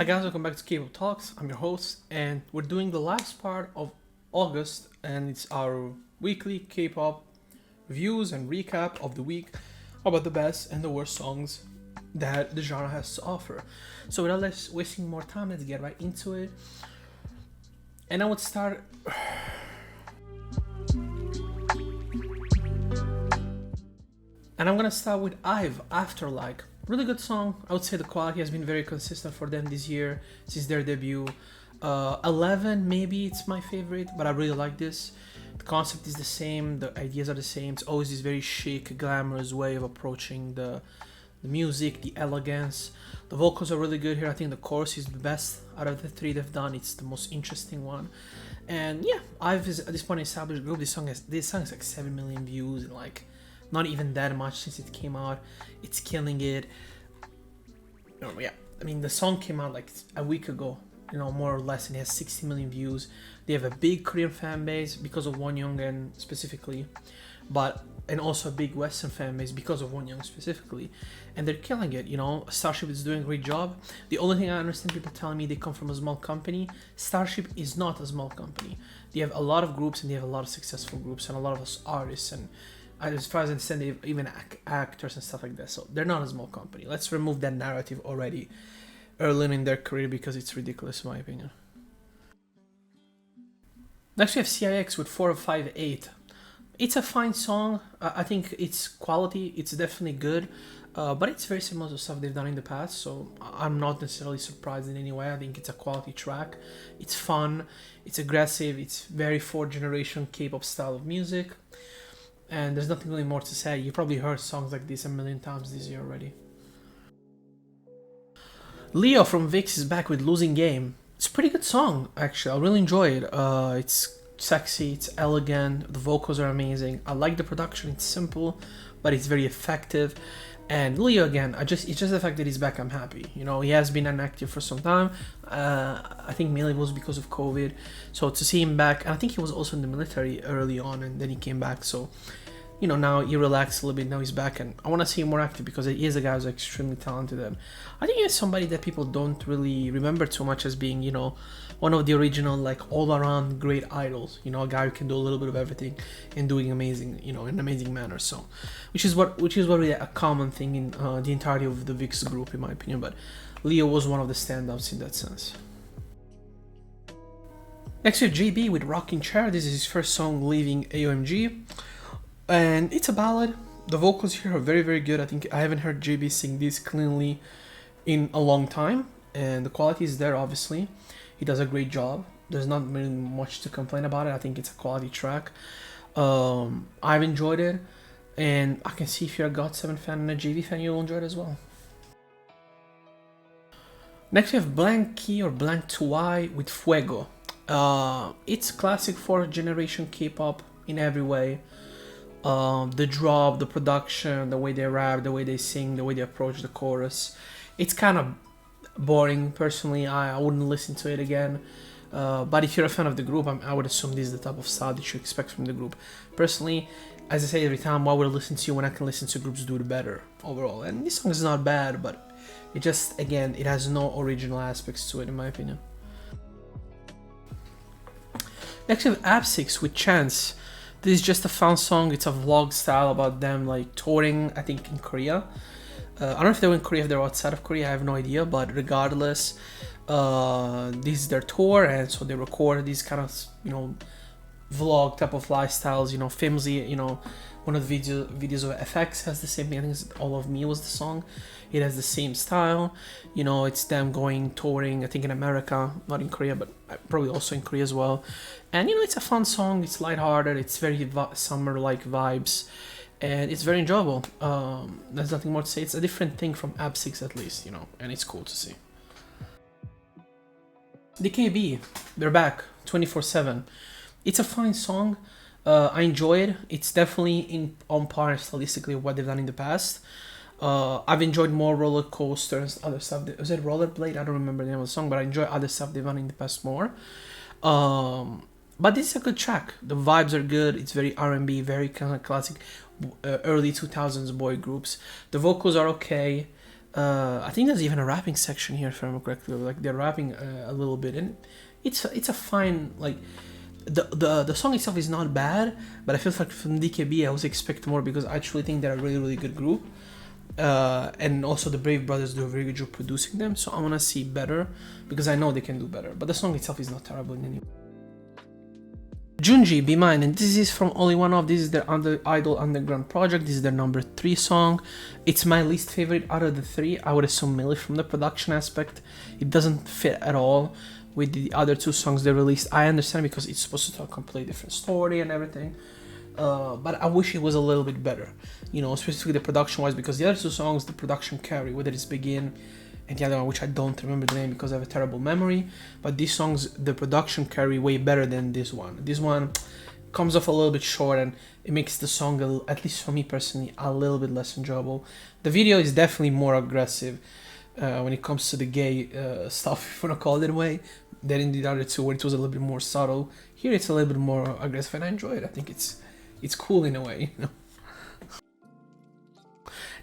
Hi guys, welcome back to Kpop Talks. I'm your host, and we're doing the last part of August, and it's our weekly K-pop reviews and recap of the week about the best and the worst songs that the genre has to offer. So without less wasting more time, let's get right into it. And I would start. And I'm gonna start with IVE After Like. Really good song. I would say the quality has been very consistent for them this year since their debut. 11 maybe it's my favorite, but I really like this. The concept is the same, the ideas are the same. It's always this very chic, glamorous way of approaching the music, the elegance. The vocals are really good here. I think the chorus is the best out of the three they've done. It's the most interesting one. And yeah, IVE is at this point an established group. This song has like 7 million views and like not even that much since it came out. It's killing it. Yeah, I mean the song came out like a week ago, more or less, and it has 60 million views. They have a big Korean fan base because of Wonyoung and specifically, and also a big Western fan base because of Wonyoung specifically, and they're killing it. Starship is doing a great job. The only thing I understand, people telling me they come from a small company. Starship is not a small company. They have a lot of groups and they have a lot of successful groups and a lot of artists, and as far as I understand, they have even actors and stuff like that. So they're not a small company. Let's remove that narrative already early in their career because it's ridiculous in my opinion. Next we have CIX with 458. It's a fine song. I think it's quality. It's definitely good. But it's very similar to stuff they've done in the past, so I'm not necessarily surprised in any way. I think it's a quality track. It's fun. It's aggressive. It's very fourth generation K-pop style of music. And there's nothing really more to say. You probably heard songs like this a million times this year already. Leo from Vixx is back with Losing Game. It's a pretty good song, actually. I really enjoy it. It's sexy, it's elegant, the vocals are amazing. I like the production, it's simple, but it's very effective. And Leo again, it's just the fact that he's back, I'm happy. He has been inactive for some time. I think mainly it was because of COVID. So to see him back, and I think he was also in the military early on, and then he came back. So, now he relaxed a little bit. Now he's back, and I want to see him more active because he is a guy who's extremely talented. And I think he's somebody that people don't really remember too much as being, one of the original like all-around great idols. A guy who can do a little bit of everything and doing amazing, in an amazing manner. So, which is what really a common thing in the entirety of the Vixx group, in my opinion. But Leo was one of the standouts in that sense. Next we have JB with Rocking Chair. This is his first song leaving AOMG. And it's a ballad. The vocals here are very, very good. I think I haven't heard JB sing this cleanly in a long time. And the quality is there, obviously. He does a great job. There's not really much to complain about it. I think it's a quality track. I've enjoyed it. And I can see if you're a GOT7 fan and a JB fan, you'll enjoy it as well. Next we have Blank Key or Blank 2Y with Fuego. It's classic 4th generation K-pop in every way. The drop, the production, the way they rap, the way they sing, the way they approach the chorus. It's kind of boring, personally. I wouldn't listen to it again. But if you're a fan of the group, I would assume this is the type of style that you expect from the group. Personally, as I say every time, why would I listen to you when I can listen to groups do it better overall? And this song is not bad, but it just, again, it has no original aspects to it, in my opinion. Next we have Applekey with Chance. This is just a fun song. It's a vlog style about them like touring, I think in Korea. I don't know if they were in Korea, if they're outside of Korea, I have no idea, but regardless, this is their tour, and so they record these kind of, vlog type of lifestyles, famously, one of the videos of FX has the same thing. I think it's All of Me was the song. It has the same style. It's them going touring, I think in America, not in Korea, but probably also in Korea as well. And it's a fun song. It's lighthearted. It's very summer-like vibes, and it's very enjoyable. There's nothing more to say. It's a different thing from Applekey at least, and it's cool to see. DKB, they're back 24/7. It's a fine song. I enjoy it. It's definitely on par stylistically with what they've done in the past. I've enjoyed more Roller Coasters, other stuff. Was it Rollerblade? I don't remember the name of the song, but I enjoy other stuff they've done in the past more. But this is a good track. The vibes are good. It's very R&B, very kind of classic early 2000s boy groups. The vocals are okay. I think there's even a rapping section here, if I remember correctly. Like they're rapping a little bit, and it's a fine like. The song itself is not bad, but I feel like from DKB I was expecting more because I actually think they're a really good group, and also the Brave Brothers do a very good job producing them. So I wanna see better because I know they can do better. But the song itself is not terrible in any way. Junji, Be Mine, and this is from Only One Of. This is their Idol Underground project. This is their number 3 song. It's my least favorite out of the 3. I would assume mainly from the production aspect. It doesn't fit at all with the other 2 songs they released. I understand because it's supposed to tell a completely different story and everything, but I wish it was a little bit better, you know, specifically the production wise, because the other 2 songs, the production carry, whether it's Begin and the other one, which I don't remember the name because I have a terrible memory, but these songs, the production carry way better than this one. This one comes off a little bit short, and it makes the song, at least for me personally, a little bit less enjoyable. The video is definitely more aggressive when it comes to the gay stuff, if you want to call it that way, than in the other 2 where it was a little bit more subtle. Here it's a little bit more aggressive, and I enjoy it. I think it's cool in a way, you know.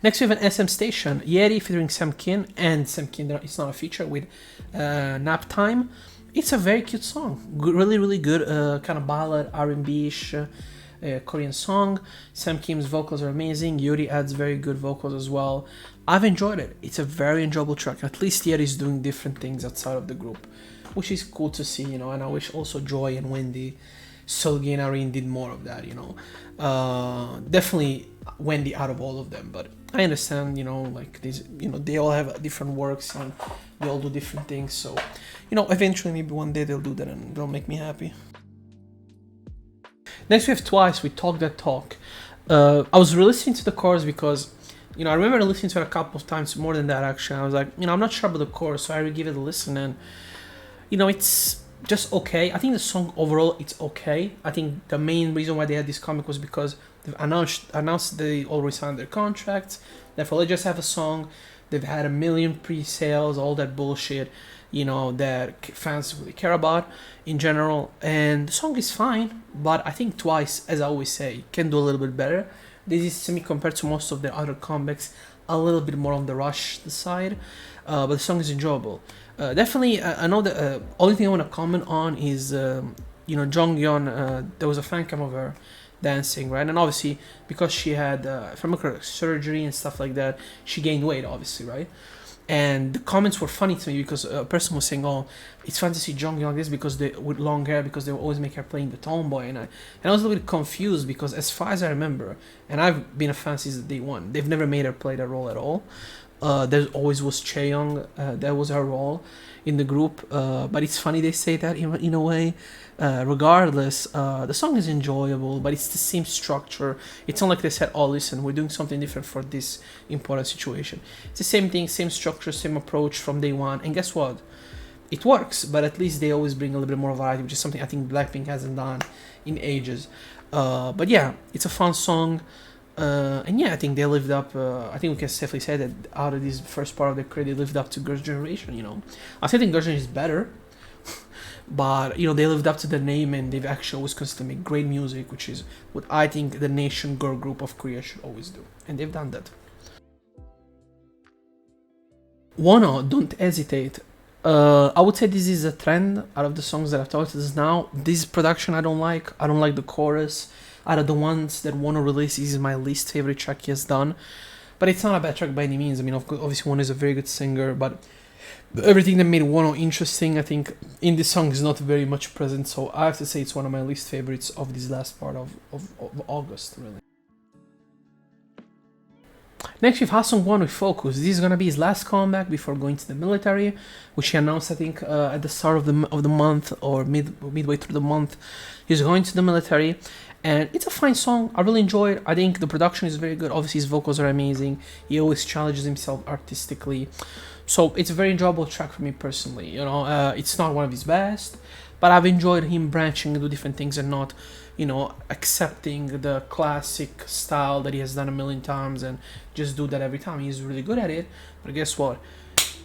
Next we have an SM Station Yeti featuring Sam Kin, and Sam Kin, it's not a feature, with Nap Time. It's a very cute song, really good, kind of ballad, R&B-ish Korean song. Sam Kim's vocals are amazing. Yuri adds very good vocals as well. I've enjoyed it. It's a very enjoyable track. At least Yuri is doing different things outside of the group, which is cool to see, you know. And I wish also Joy and Wendy, Solgi and Irene did more of that, you know. Definitely Wendy out of all of them, but I understand, you know, like these, you know, they all have different works and they all do different things. So, you know, eventually maybe one day they'll do that and they'll make me happy. Next we have Twice with Talk That Talk. I was re-listening to the chorus because, you know, I remember listening to it a couple of times, more than that actually. I was like, you know, I'm not sure about the chorus, so I give it a listen, and, you know, it's just okay. I think the song overall, it's okay. I think the main reason why they had this comic was because they've announced they already signed their contracts, therefore they just have a song. They've had 1 million pre-sales, all that bullshit, you know, that fans really care about in general, and the song is fine, but I think Twice, as I always say, can do a little bit better. This is, to me, compared to most of their other comebacks, a little bit more on the rush side, but the song is enjoyable. Definitely, I know the only thing I want to comment on is, you know, Jonghyun, there was a fan cam of her dancing, right? And obviously, because she had, if I remember correctly, surgery and stuff like that, she gained weight, obviously, right? And the comments were funny to me because a person was saying, "Oh, it's fun to see Jonghyun like this because they with long hair because they will always make her playing the tomboy." And I was a little bit confused because, as far as I remember, and I've been a fan since day one, they've never made her play that role at all. There always was Chaeyoung, that was her role in the group. But it's funny they say that in a way. Regardless, the song is enjoyable, but it's the same structure. It's not like they said, "Oh, listen, we're doing something different for this important situation." It's the same thing, same structure, same approach from day one. And guess what? It works, but at least they always bring a little bit more variety, which is something I think Blackpink hasn't done in ages. But yeah, it's a fun song. And yeah, I think they lived up. I think we can safely say that out of this first part of their career, they lived up to Girls' Generation. You know, I still think Girls' Generation is better, but you know, they lived up to the name, and they've actually always consistently make great music, which is what I think the nation girl group of Korea should always do, and they've done that. Wano, Don't Hesitate. I would say this is a trend out of the songs that I've talked about now. This production I don't like. I don't like the chorus. Out of the ones that Wano released, this is my least favorite track he has done. But it's not a bad track by any means. I mean, obviously Wano is a very good singer, but everything that made Wano interesting, I think, in this song is not very much present. So I have to say it's one of my least favorites of this last part of August, really. Next, we have Ha-Sung-won with Focus. This is gonna be his last comeback before going to the military, which he announced, I think, at the start of the month or midway through the month. He's going to the military, and it's a fine song. I really enjoy it. I think the production is very good. Obviously, his vocals are amazing. He always challenges himself artistically, so it's a very enjoyable track for me personally. You know, it's not one of his best, but I've enjoyed him branching into different things and not, you know, accepting the classic style that he has done a million times and just do that every time. He's really good at it, but guess what?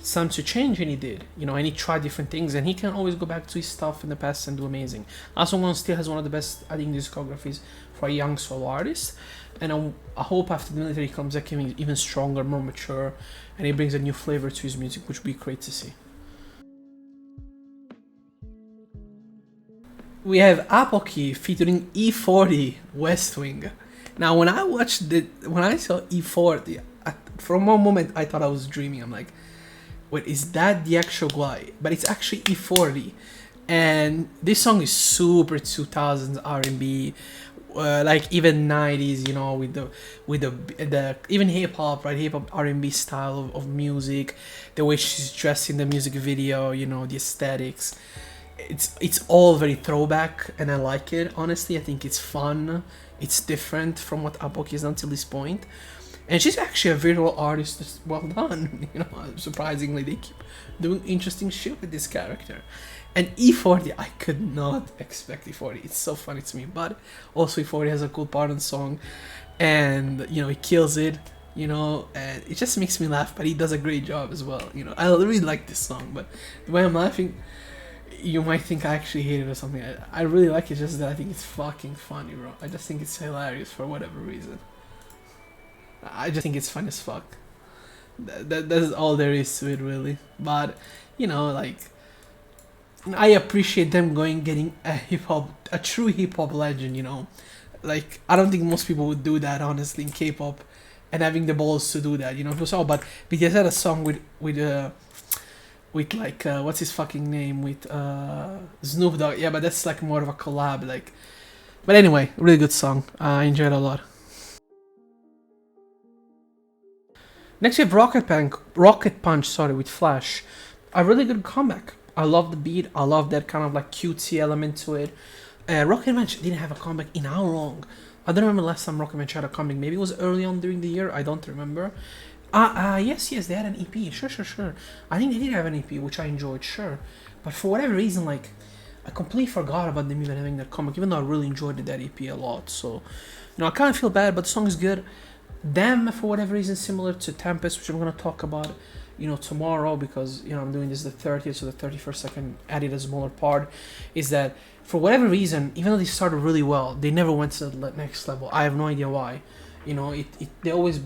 it's time to change, and he did. You know, and he tried different things, and he can always go back to his stuff in the past and do amazing. Also, one still has one of the best, I think, discographies for a young solo artist, and I hope after the military he comes back even stronger, more mature, and he brings a new flavor to his music, which would be great to see. We have Applekey featuring E40 West Wing. Now, when I saw E40, from one moment I thought I was dreaming. I'm like, wait, is that the actual guy? But it's actually E40, and this song is super 2000s R&B, like even 90s, you know, with the even hip hop, right? Hip hop R&B style of music, the way she's dressed in the music video, you know, the aesthetics. It's all very throwback, and I like it. Honestly, I think it's fun. It's different from what Applekey has done till this point. And she's actually a visual artist that's well done. You know, surprisingly, they keep doing interesting shit with this character. And E40, I could not expect E40. It's so funny to me. But also E40 has a cool part in the song. And, you know, he kills it. You know, and it just makes me laugh. But he does a great job as well. You know, I really like this song. But the way I'm laughing, you might think I actually hate it or something. I really like it, just that I think it's fucking funny, bro. I just think it's hilarious for whatever reason. I just think it's fun as fuck. That's all there is to it, really. But, you know, like, I appreciate them getting a true hip hop legend, you know. Like, I don't think most people would do that, honestly, in K-pop, and having the balls to do that, you know. So, but BTS had a song with like what's his fucking name, with Snoop Dogg. Yeah, but that's like more of a collab, like. But anyway, really good song. I enjoyed it a lot. Next we have Rocket Punch, sorry, with Flash. A really good comeback. I love the beat. I love that kind of like cutesy element to it. Rocket Punch didn't have a comeback in how long? I don't remember last time Rocket Punch had a comeback. Maybe it was early on during the year. I don't remember. Yes, they had an EP. Sure. I think they did have an EP, which I enjoyed, sure. But for whatever reason, like, I completely forgot about them even having that comeback, even though I really enjoyed that EP a lot. So, you know, I kind of feel bad, but the song is good. Them, for whatever reason, similar to Tempest, which I'm going to talk about, you know, tomorrow, because, you know, I'm doing this the 30th, so the 31st I can add it as a smaller part, is that, for whatever reason, even though they started really well, they never went to the next level. I have no idea why. You know, they always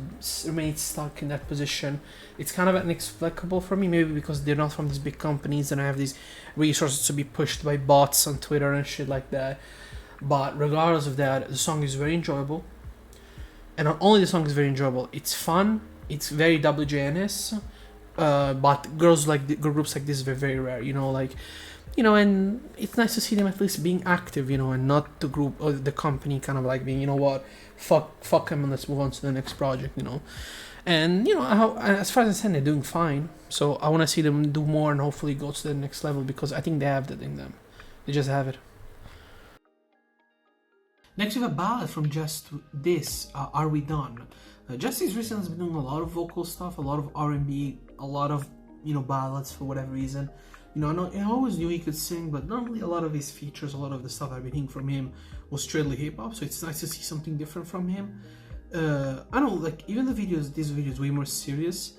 remain stuck in that position. It's kind of inexplicable for me, maybe because they're not from these big companies and I have these resources to be pushed by bots on Twitter and shit like that. But regardless of that, the song is very enjoyable. And not only the song is very enjoyable, it's fun, it's very WJNS, but groups like this are very rare, you know, like, you know, and it's nice to see them at least being active, you know, and not the group or the company kind of like being, you know what, fuck them and let's move on to the next project, you know. And, you know, as far as I said, they're doing fine, so I want to see them do more and hopefully go to the next level, because I think they have that in them. They just have it. Next we have a ballad from Just This, Are We Done? Just This recently has been doing a lot of vocal stuff, a lot of R&B, a lot of, you know, ballads for whatever reason. You know, I always knew he could sing, but normally a lot of his features, a lot of the stuff I've been hearing from him was straightly hip-hop, so it's nice to see something different from him. I don't know, like, even this video is way more serious.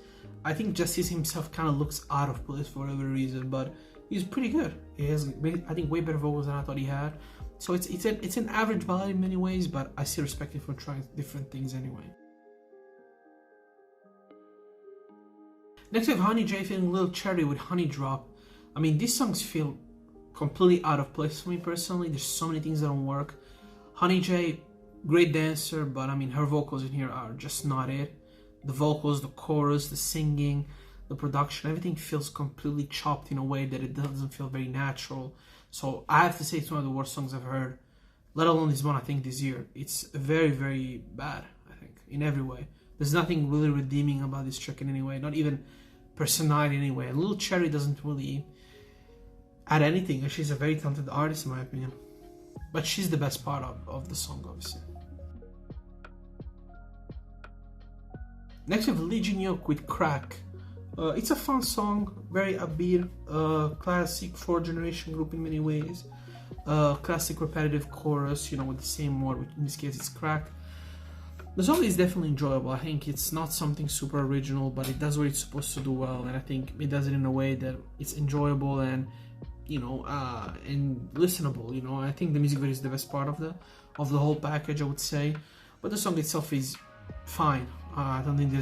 I think Justice himself kind of looks out of place for whatever reason, but he's pretty good. He has, I think, way better vocals than I thought he had. So it's an average ballad in many ways, but I still respect him for trying different things anyway. Next we have Honey J featuring Lil Cherry with Honey Drop. I mean, these songs feel completely out of place for me personally. There's so many things that don't work. Honey J, great dancer, but I mean, her vocals in here are just not it. The vocals, the chorus, the singing, the production, everything feels completely chopped in a way that it doesn't feel very natural. So I have to say it's one of the worst songs I've heard, let alone this one, I think, this year. It's very, very bad, I think, in every way. There's nothing really redeeming about this track in any way, not even personality in any way. And Lil Cherry doesn't really add anything. She's a very talented artist in my opinion. But she's the best part of the song, obviously. Next we have Legion Yoke with Crack. It's a fun song, very upbeat, classic 4th generation group in many ways. Classic repetitive chorus, you know, with the same word, which in this case it's crack. The song is definitely enjoyable. I think it's not something super original, but it does what it's supposed to do well, and I think it does it in a way that it's enjoyable and, you know, and listenable. You know, I think the music video is the best part of the whole package, I would say. But the song itself is fine. I don't think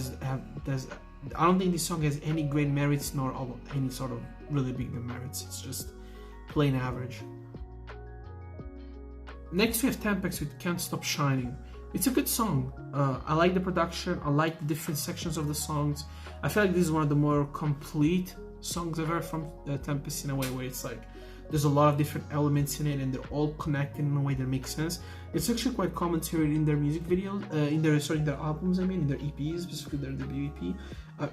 I don't think this song has any great merits nor any sort of really big merits. It's just plain average. Next we have Tempex with Can't Stop Shining. It's a good song. I like the production. I like the different sections of the songs. I feel like this is one of the more complete songs I've heard from Tempest, in a way where it's like there's a lot of different elements in it and they're all connected in a way that makes sense. It's actually quite common to read in their music videos, in their albums, in their EPs, specifically their debut EP.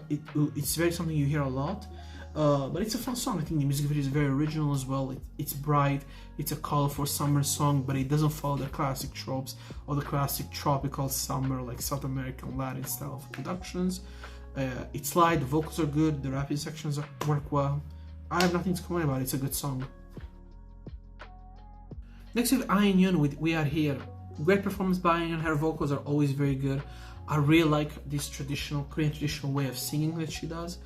It's very something you hear a lot. But it's a fun song. I think the music video is very original as well. It's bright, it's a colorful summer song, but it doesn't follow the classic tropes or the classic tropical summer, like South American Latin style of productions. It's light, the vocals are good, the rapping sections work well. I have nothing to complain about. It's a good song. Next we have Aint Noon with We Are Here. Great performance by Aint Noon. Her vocals are always very good. I really like this Korean traditional way of singing that she does.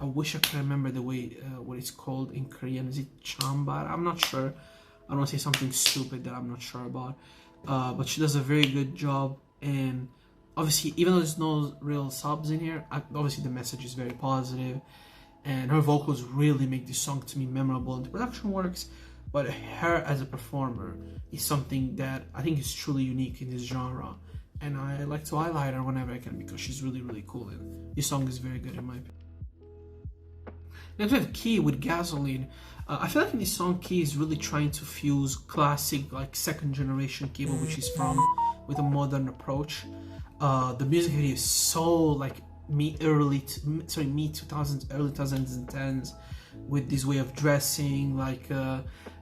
I wish I could remember the way, what it's called in Korean. Is it chambar? I'm not sure. I don't want to say something stupid that I'm not sure about. But she does a very good job. And obviously, even though there's no real subs in here, obviously the message is very positive. And her vocals really make this song to me memorable. And the production works. But her as a performer is something that I think is truly unique in this genre. And I like to highlight her whenever I can because she's really, really cool. And this song is very good in my opinion. Next we have Key with Gasoline. I feel like in this song Key is really trying to fuse classic, like second generation K-pop, which is from, with a modern approach. The music video is so like mid 2000s, early 2010s, with this way of dressing, like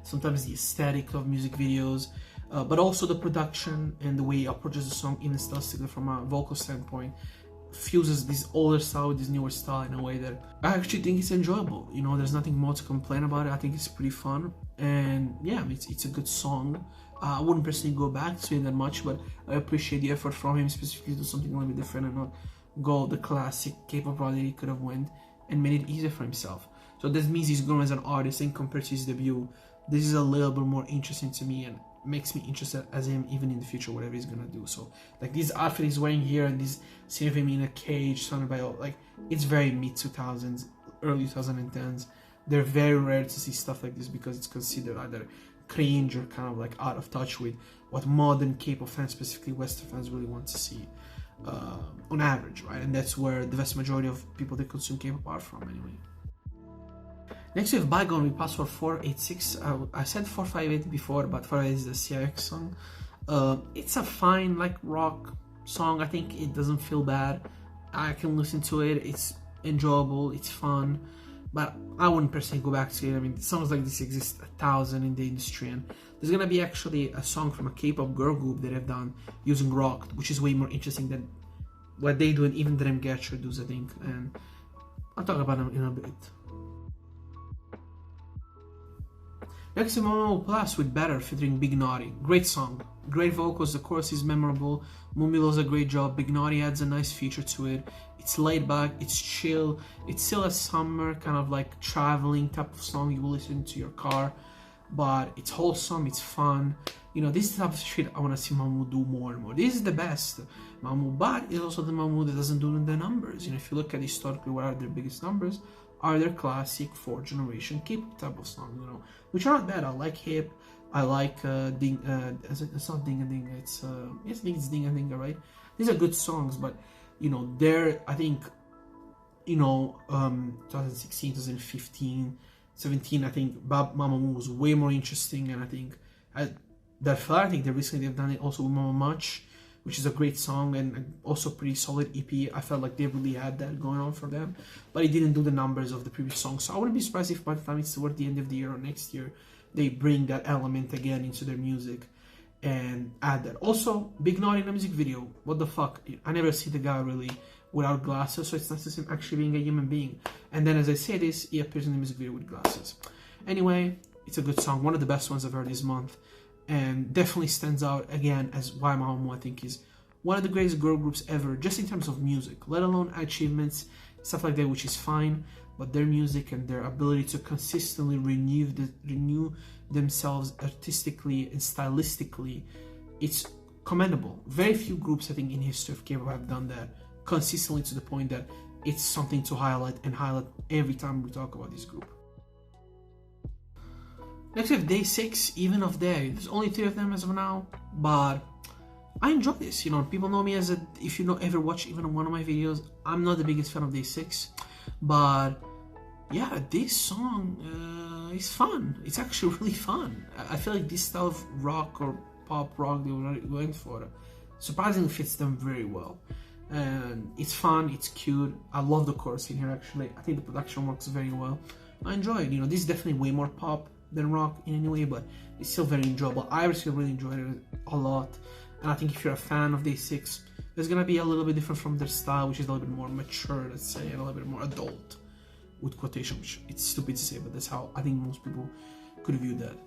sometimes the aesthetic of music videos, but also the production and the way he approaches the song in the stylistic from a vocal standpoint. Fuses this older style with this newer style in a way that I actually think it's enjoyable. You know, there's nothing more to complain about it. I think it's pretty fun, and yeah, it's a good song. I wouldn't personally go back to it that much, but I appreciate the effort from him specifically to do something a little bit different and not go the classic K-pop route that he could have went and made it easier for himself. So this means he's grown as an artist, and compared to his debut, this is a little bit more interesting to me and makes me interested as him even in the future, whatever he's gonna do. So like this outfit he's wearing here and this scene of him in a cage surrounded by all, like, it's very mid 2000s, early 2010s. They're very rare to see stuff like this because it's considered either cringe or kind of like out of touch with what modern K-pop fans, specifically Western fans, really want to see on average, right? And that's where the vast majority of people that consume K-pop are from anyway. Next we have Bygone with Password 486. I said 458 before, but 458 is the CIX song. It's a fine like rock song. I think it doesn't feel bad. I can listen to it. It's enjoyable. It's fun. But I wouldn't personally go back to it. I mean, songs like this exist 1,000 in the industry, and there's gonna be actually a song from a K-pop girl group that have done using rock, which is way more interesting than what they do and even Dreamcatcher does, I think. And I'll talk about them in a bit. Next is Momo Plus with Better featuring Big Naughty. Great song, great vocals, the chorus is memorable, Moonby does a great job, Big Naughty adds a nice feature to it. It's laid back, it's chill, it's still a summer kind of like traveling type of song you will listen to your car, but it's wholesome, it's fun. You know, this is the type of shit I want to see Mamu do more and more. This is the best Mamu, but it's also the Mamu that doesn't do the numbers. You know, if you look at historically what are their biggest numbers, are their classic 4th generation K-pop type of songs, you know, which are not bad. I like Hip, I like it's not Ding a Ding, it's yes, I think it's Ding a Ding, right? These are good songs, but you know, I think, you know, 2016, 2015, 17, I think Mamamoo was way more interesting, and I think I think they recently they've done it also with Mama Much, which is a great song and also pretty solid EP. I felt like they really had that going on for them, but it didn't do the numbers of the previous songs. So I wouldn't be surprised if by the time it's toward the end of the year or next year, they bring that element again into their music and add that. Also, Big Naughty in a music video. What the fuck? I never see the guy really without glasses, so it's nice to see him actually being a human being. And then as I say this, he appears in the music video with glasses. Anyway, it's a good song. One of the best ones I've heard this month. And definitely stands out again as why Mamamoo I think is one of the greatest girl groups ever, just in terms of music, let alone achievements, stuff like that, which is fine. But their music and their ability to consistently renew themselves artistically and stylistically, it's commendable. Very few groups, I think, in history of K-pop have done that consistently to the point that it's something to highlight every time we talk about this group. Next we have Day 6, Even of Day. There's only 3 of them as of now, but I enjoy this. You know, people know me as if you ever watch even one of my videos, I'm not the biggest fan of Day 6, but yeah, this song is fun. It's actually really fun. I feel like this style of rock or pop rock they were going for surprisingly fits them very well. And it's fun, it's cute. I love the chorus in here actually. I think the production works very well. I enjoy it. You know, this is definitely way more pop than rock in any way, but it's still very enjoyable. I personally really enjoyed it a lot. And I think if you're a fan of Day 6, it's gonna be a little bit different from their style, which is a little bit more mature, let's say, and a little bit more adult, with quotation, which it's stupid to say, but that's how I think most people could view that.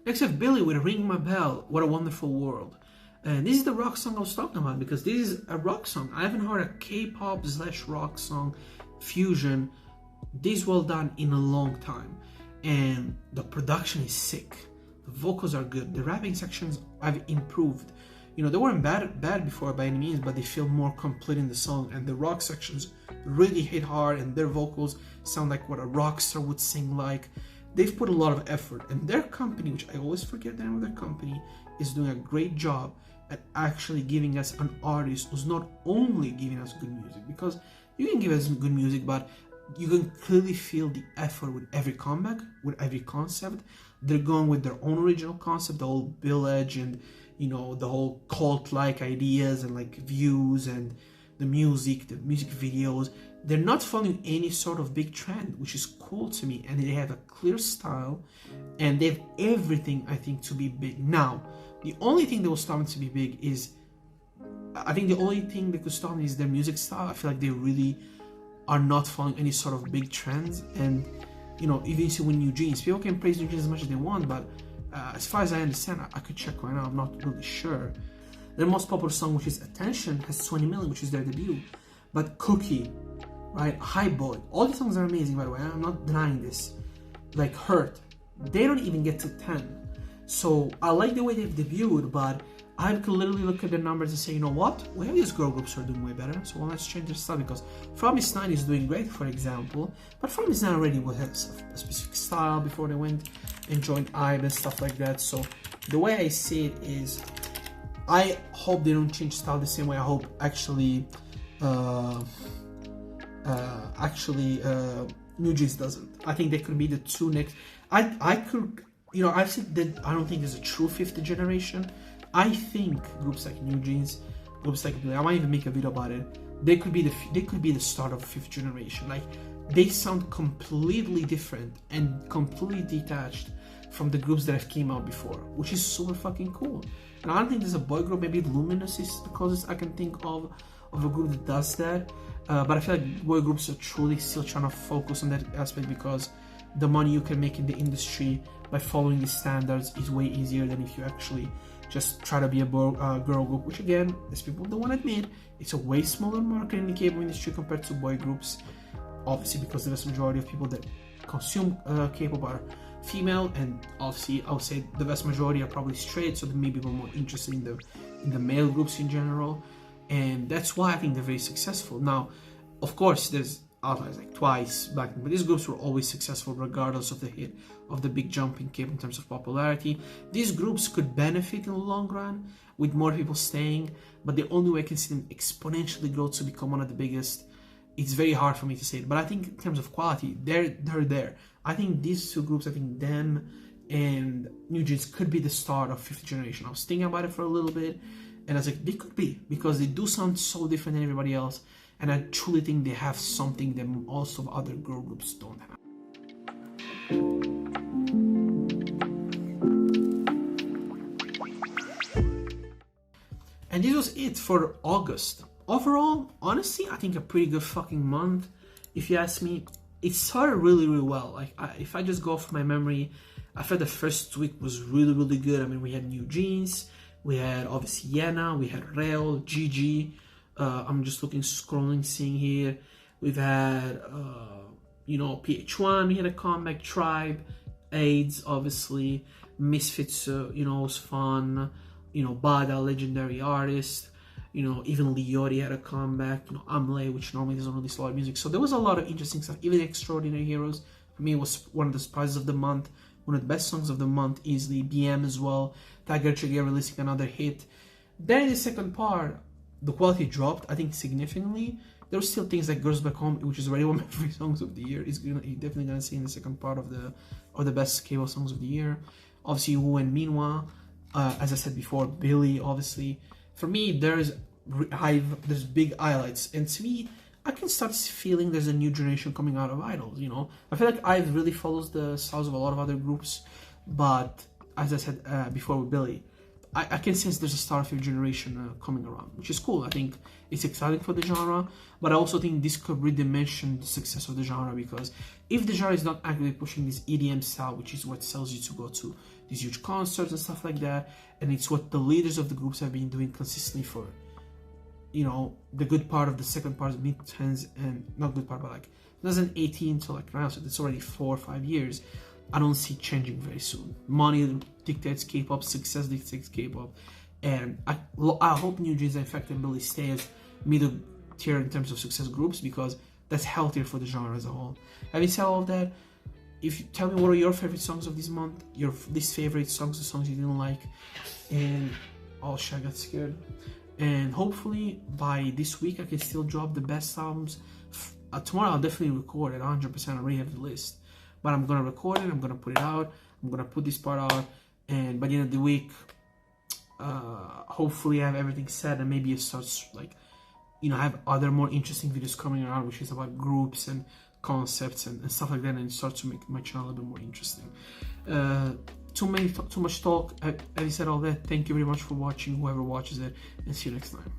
Next we have Billy with Ring My Bell, What a Wonderful World. And this is the rock song I was talking about, because this is a rock song. I haven't heard a K-pop / rock song fusion this well done in a long time. And the production is sick. The vocals are good. The rapping sections have improved. You know, they weren't bad before by any means, but they feel more complete in the song. And the rock sections really hit hard, and their vocals sound like what a rock star would sing like. They've put a lot of effort, and their company, which I always forget the name of their company, is doing a great job at actually giving us an artist who's not only giving us good music, because you can give us good music, but you can clearly feel the effort with every comeback, with every concept. They're going with their own original concept, the whole village and, you know, the whole cult-like ideas and like views and the music videos. They're not following any sort of big trend, which is cool to me. And they have a clear style, and they have everything, I think, to be big. Now, the only thing that will stop them to be big is, I think the only thing that could stop them is their music style. I feel like they really are not following any sort of big trends. And, you know, even with New Jeans, people can praise New Jeans as much as they want, but as far as I understand, I could check right now, I'm not really sure. Their most popular song, which is Attention, has 20 million, which is their debut. But Cookie, right, High Boy, all these songs are amazing, by the way, I'm not denying this. Like Hurt, they don't even get to 10. So I like the way they've debuted, but I could literally look at the numbers and say, you know what, we have these girl groups who are doing way better, so let's change their style, because Promise 9 is doing great, for example, but Promise 9 already had a specific style before they went and joined IVE and stuff like that. So the way I see it is, I hope they don't change style the same way I hope actually New Jeans doesn't. I think they could be the two next. I could, you know, I've said that I don't think there's a true fifth generation. I think groups like New Jeans, groups like Billy, I might even make a video about it. They could be the start of a fifth generation. Like, they sound completely different and completely detached from the groups that have came out before, which is super fucking cool. And I don't think there's a boy group. Maybe Luminous is the closest I can think of a group that does that. But I feel like boy groups are truly still trying to focus on that aspect, because the money you can make in the industry by following the standards is way easier than if you actually just try to be a girl group, which again, as people don't want to admit, it's a way smaller market in the K-pop industry compared to boy groups. Obviously, because the vast majority of people that consume K-pop are female, and obviously I would say the vast majority are probably straight, so they may be more interested in the male groups in general, and that's why I think they're very successful. Now, of course, there's outliers like Twice, Blackpink, but these groups were always successful regardless of the hit of the big jump in K-pop in terms of popularity. These groups could benefit in the long run with more people staying, but the only way I can see them exponentially grow to become one of the biggest, it's very hard for me to say it. But I think in terms of quality, they're there. I think these two groups, I think them and New Jeans could be the start of fifth generation. I was thinking about it for a little bit, and I was like, they could be, because they do sound so different than everybody else. And I truly think they have something that also other girl groups don't have. And this was it for August. Overall, honestly, I think a pretty good fucking month. If you ask me, it started really, really well. Like, if I just go from my memory, I felt the first week was really, really good. I mean, we had New Jeans, we had obviously Yena, we had Real, Gigi. I'm just scrolling, seeing here. We've had, PH1, we had a comeback, Tribe, AIDS, obviously, Misfits, was fun. Bada, legendary artist. Even Leotti had a comeback. Amle, which normally doesn't release a lot of music. So there was a lot of interesting stuff. Even Extraordinary Heroes, for me, was one of the surprises of the month. One of the best songs of the month, easily. BM as well. Tiger Trigger releasing another hit. Then in the second part, the quality dropped, I think, significantly. There were still things like Girls Back Home, which is already one of my favorite songs of the year. You're definitely gonna see in the second part of the best K-pop songs of the year. Obviously, Wu and Minhwa. As I said before, Billy, obviously. For me, there's big highlights, and to me, I can start feeling there's a new generation coming out of idols. I feel like IVE really follows the styles of a lot of other groups, but as I said before with Billy, I can sense there's a start of a generation coming around, which is cool. I think it's exciting for the genre, but I also think this could redimension the success of the genre, because if the genre is not actively pushing this EDM style, which is what sells you to go to these huge concerts and stuff like that, and it's what the leaders of the groups have been doing consistently for, the good part of the second part of mid-10s, and not good part, but like 2018 to like now, so it's already 4 or 5 years. I don't see it changing very soon. Money dictates K-pop, success dictates K-pop, and I hope New Jeans and Infect and Billy stay as middle tier in terms of success groups, because that's healthier for the genre as a whole. Having said all of that, if you tell me what are your favorite songs of this month, your least favorite songs, the songs you didn't like, and oh shit, I got scared. And hopefully by this week I can still drop the best albums. Tomorrow I'll definitely record it 100%. I already have the list, but I'm gonna record it, I'm gonna put it out, I'm gonna put this part out, and by the end of the week, hopefully I have everything set, and maybe it starts like, I have other more interesting videos coming around, which is about groups and concepts and stuff like that, and it starts to make my channel a little bit more interesting. Too much talk. Having said all that, thank you very much for watching, whoever watches it, and see you next time.